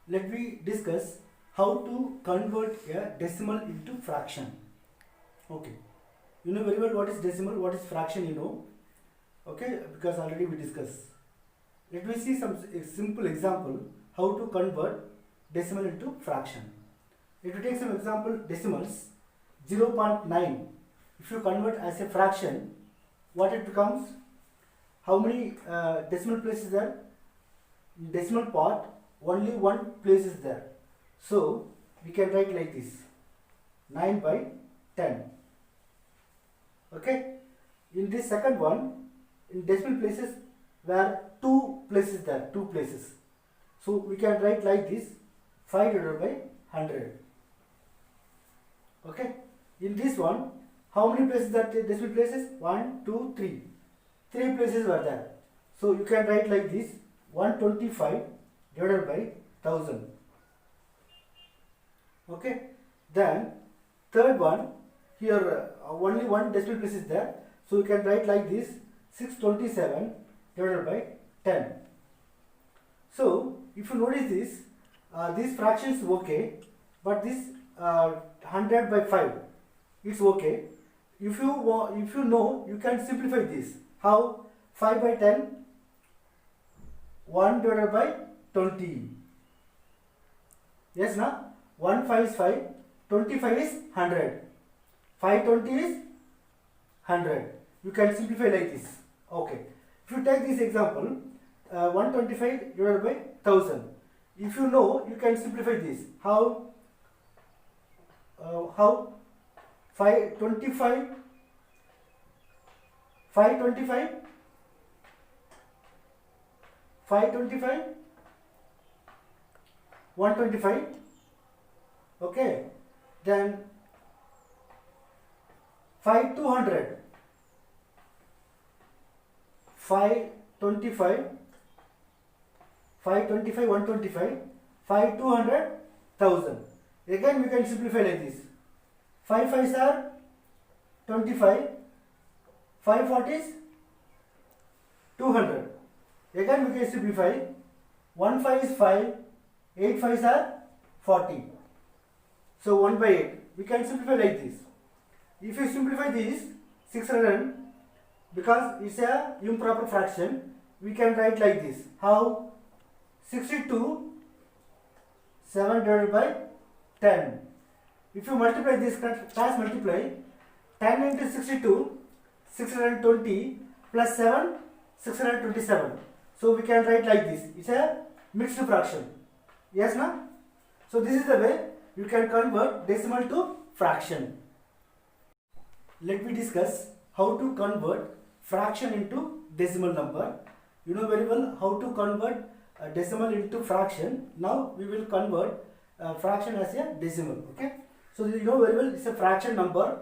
let me discuss how to convert a decimal into fraction. Okay, you know very well what is decimal, what is fraction, you know. Okay, because already we discussed. Let me see some simple example how to convert decimal into fraction. If you take some example decimals, 0.9, if you convert as a fraction, what it becomes? How many decimal places there? In decimal part, only one place is there. So we can write like this: 9 by 10. Okay. In this second one, in decimal places, where two places there, two places. So we can write like this: 5 divided by 100. Okay. In this one, how many places that decimal places? 1, 2, 3. 3 places were there. So you can write like this: 125 divided by 1000. Okay. Then third one, here only one decimal place is there. So you can write like this: 627 divided by 10. So if you notice this fraction is okay, but this 100 by 5, it's okay. If you know, you can simplify this. How? 5 by 10, 1 divided by 20. Yes, na? 1 5 is 5, 25 is 100. 520 is 100. You can simplify like this. Okay. If you take this example, 125 divided by 1000. If you know, you can simplify this. How? 525 525 525 125. Okay. Then 5200 525 525 125 5200 1000. Again we can simplify like this: 5 5s are 25, 5 40s 200. Again we can simplify: 1 5 is 5, 8 5s are 40. So 1 by 8. We can simplify like this. If you simplify this 600, because it's a improper fraction, we can write like this. How? 62 7 divided by 10. If you multiply this, cross multiply, 10 into 62, 620, plus 7, 627. So we can write like this. It's a mixed fraction. Yes, na? So this is the way you can convert decimal to fraction. Let me discuss how to convert fraction into decimal number. You know very well how to convert a decimal into fraction. Now we will convert a fraction as a decimal. Okay. So you know very well it's a fraction number.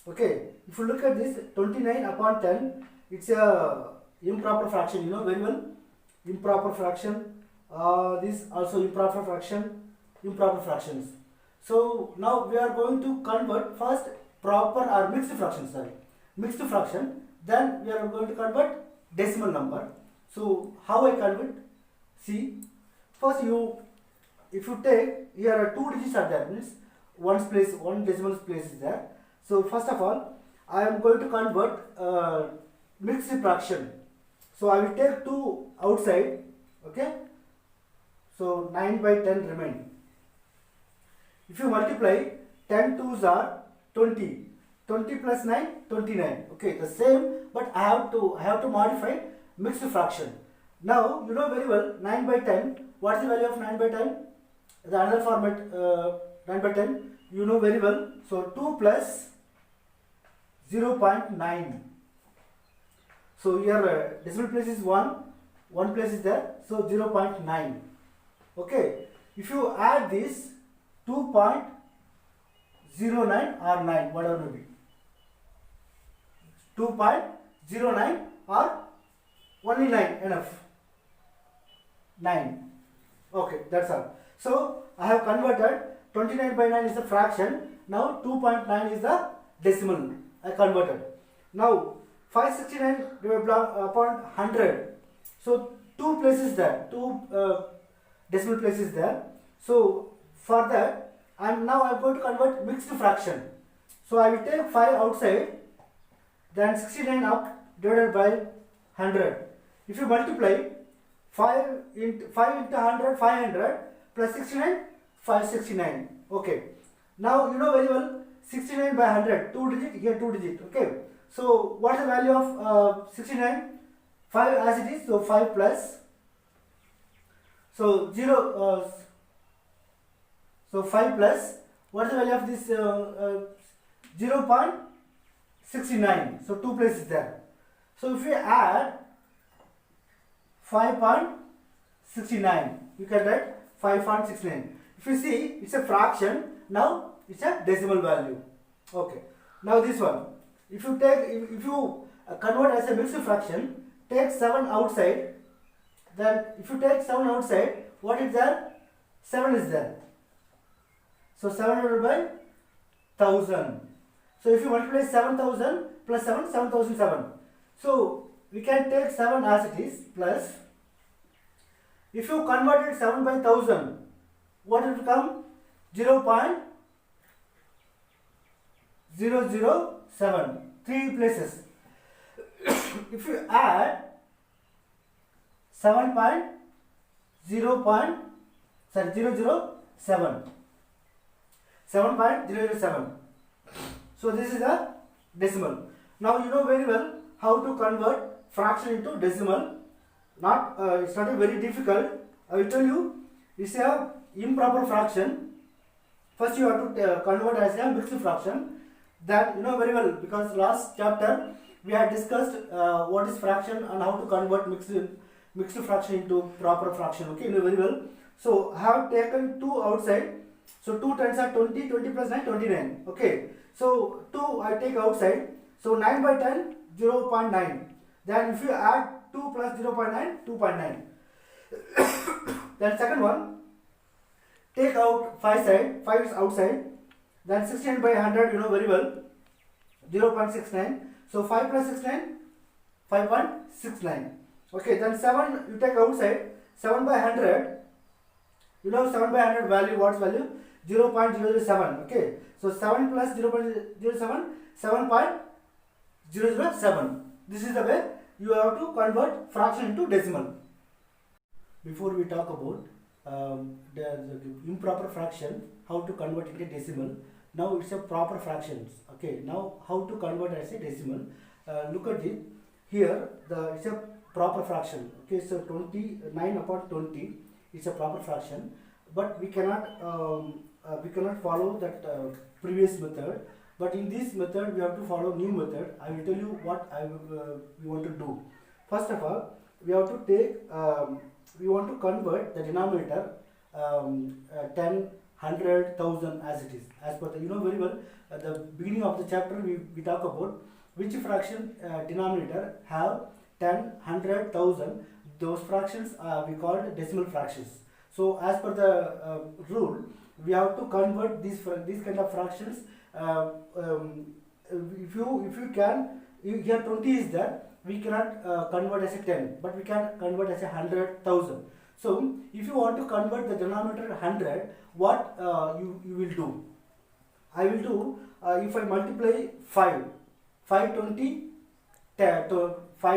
Okay. If you look at this 29 upon 10, it's a improper fraction. You know very well improper fraction. This also improper fraction. Improper fractions. So now we are going to convert first proper or mixed fraction. Sorry, mixed fraction. Then we are going to convert decimal number. So how I convert? See, first if you take here 2 digits are there, means one decimal place is there. So first of all, I am going to convert mixed fraction. So I will take 2 outside. Okay. So 9 by 10 remain. If you multiply, 10 2s are 20. 20 plus 9, 29. Okay, the same, but I have to modify mixed fraction. Now you know very well 9 by 10. What is the value of 9 by 10? The another format 9 by 10. You know very well. So 2 plus 0.9. So here decimal place is 1. 1 place is there. So 0.9. Okay. If you add this 2.09 or 9, whatever may be. 2.09 or only 9 enough. 9. Okay, that's all. So I have converted 29 by 9 is the fraction. Now 2.9 is the decimal. I converted. Now 569 upon 100. So two places there, two decimal places there. So for that, I'm going to convert mixed fraction. So I will take 5 outside, then 69 up divided by 100. If you multiply 5 into 100, 500 plus 69, 569. Okay. Now you know very well 69 by 100, 2 digit, here 2 digit. Okay. So what is the value of 69? 5 as it is. So 5 plus. So 0. So 5 plus. What is the value of this 0.69? So 2 places there. So if we add 5.69, you can write 5.69. If you see, it's a fraction. Now it's a decimal value. Okay. Now this one, if you convert as a mixed fraction, take 7 outside. Then if you take 7 outside, what is there? 7 is there. So 700 by 1000. So if you multiply 7000 plus 7, 7007. So we can take 7 as it is plus. If you converted 7 by 1000, what will become? 0.007. 3 places. If you add 0.007. 7.007. So this is a decimal. Now you know very well how to convert fraction into decimal. It's not very difficult. I will tell you, it's a improper fraction. First you have to convert as a mixed fraction. That you know very well, because last chapter we had discussed what is fraction and how to convert mixed fraction into proper fraction. Okay, you know very well. So I have taken 2 outside. So 2 times are 20, 20 plus 9, 29. Okay. So 2 I take outside. So 9 by 10, 0.9. Then if you add 2 plus 0.9, 2.9. Then second one, take out 5 side, 5 is outside. Then 69 by 100, you know very well, 0.69. So 5 plus 69, 5.69. Okay, then 7 you take outside, 7 by 100. You know 7 by 100 value, what's value? 0.007. Okay, so 7 plus 0.07, 7.007. This is the way you have to convert fraction into decimal. Before we talk about the improper fraction, how to convert into decimal. Now it's a proper fractions. Okay, now how to convert as a decimal. Look at it. Here it's a proper fraction. Okay, so 29 upon 20. It's a proper fraction, but we cannot follow that previous method. But in this method, we have to follow new method. I will tell you what we want to do. First of all, we have to take. We want to convert the denominator 10, 100, 1000 as it is. As per the, you know very well, at the beginning of the chapter, we talk about which fraction denominator have 10, 100, 1000. Those fractions we called decimal fractions. So as per the rule, we have to convert these kind of fractions. If you can, here 20 is there, we cannot convert as a 10, but we can convert as a 100,000. So if you want to convert the denominator 100, what you will do? I will do, if I multiply 5 20, 5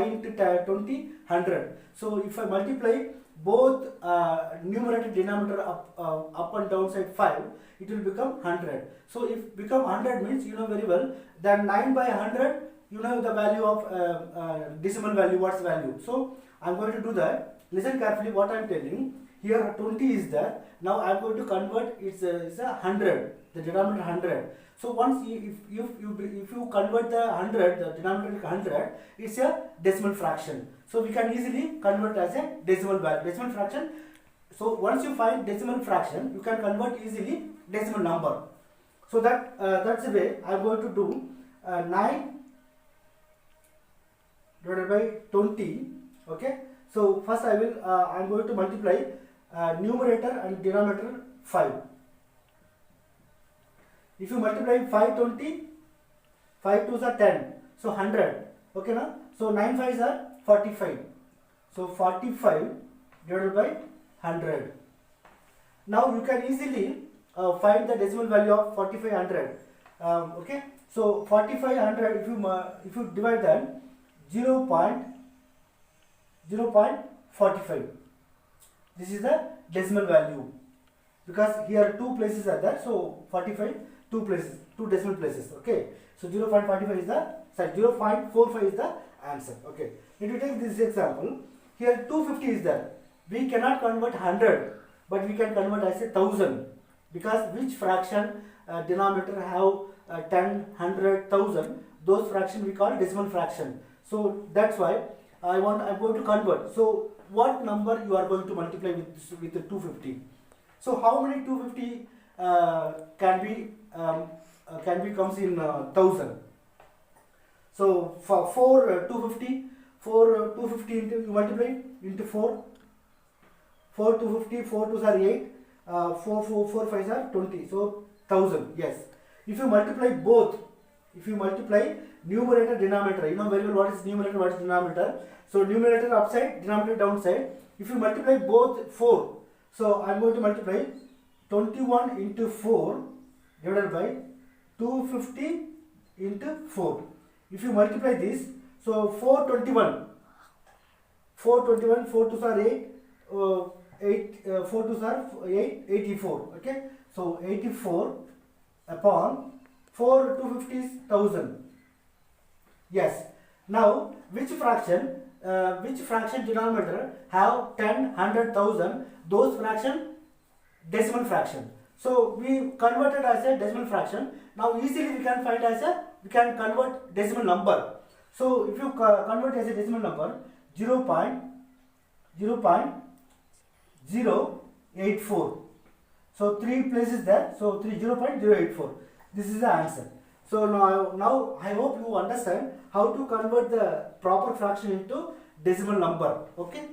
into 20, 100. So if I multiply both numerator denominator up and down side 5, it will become 100. So if become 100 means, you know very well, then 9 by 100, you know the value of decimal value, what's the value. So I'm going to do that. Listen carefully what I'm telling. Here 20 is there. Now I'm going to convert, it's a 100, the denominator 100. So once if you convert the 100, the denominator 100, it's a decimal fraction. So we can easily convert as a decimal fraction. So once you find decimal fraction, you can convert easily decimal number. So that's the way I'm going to do 9 divided by 20. Okay. So first I'm going to multiply numerator and denominator 5. If you multiply 5 20, 5 2s are 10, so 100. Okay, now so 9 5s are 45. So 45 divided by 100. Now you can easily find the decimal value of 4500. Okay, so 4500, if you divide that 0.45, this is the decimal value, because here two places are there, so 45 two places, two decimal places. Okay, so 0.45 is the 0.45 is the answer. Okay, if you take this example, here 250 is there. We cannot convert 100, but we can convert as a 1000, because which fraction denominator have 10, 100, 1000, those fraction we call decimal fraction. So that's why I'm going to convert. So what number you are going to multiply with the 250? So how many 250 can be comes in 1000? So for 250, 250 into, you multiply into 4 250, 4 2s are 8, 4 5s are 20, so 1000. Yes, if you multiply both, if you multiply numerator denominator, you know very well what is numerator, what is denominator. So numerator upside, denominator downside. If you multiply both 4, so I am going to multiply 21 into 4 divided by 250 into 4. If you multiply this, so 421, 4 2s are 8, 4 2s are 8, 84. Okay, so 84 upon 4 250 is 1000. Yes. Now which fraction denominator have 10, 100, 1000? Those fraction decimal fraction. So we converted as a decimal fraction. Now easily we can find we can convert decimal number. So if you convert as a decimal number, 0.084. So 3 places there. So 0.084. This is the answer. So now I hope you understand how to convert the proper fraction into decimal number. Okay.